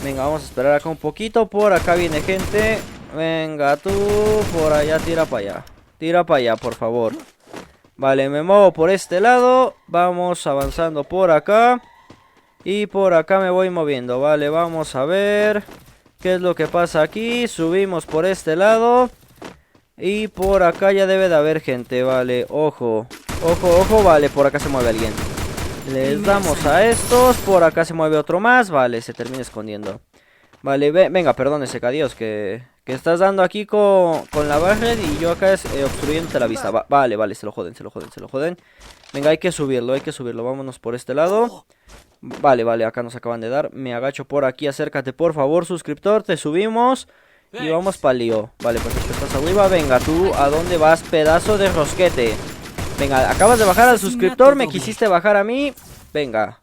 Venga, vamos a esperar acá un poquito. Por acá viene gente. Venga, tú por allá, tira para allá. Tira para allá, por favor. Vale, me muevo por este lado. Vamos avanzando por acá. Y por acá me voy moviendo. Vale, vamos a ver qué es lo que pasa aquí. Subimos por este lado. Y por acá ya debe de haber gente. Vale, ojo. Ojo, ojo, vale, por acá se mueve alguien. Les damos a estos. Por acá se mueve otro más. Vale, se termina escondiendo. Vale, venga, perdón, Secadios, que estás dando aquí con la barred y yo acá obstruyéndote la vista. Vale, vale, se lo joden, se lo joden, se lo joden. Venga, hay que subirlo, hay que subirlo. Vámonos por este lado. Vale, vale, acá nos acaban de dar. Me agacho por aquí, acércate por favor, suscriptor. Te subimos y vamos pa'l lío. Vale, perfecto, estás arriba. Venga, tú, ¿a dónde vas, pedazo de rosquete? Venga, acabas de bajar al suscriptor, me quisiste bajar a mí. Venga,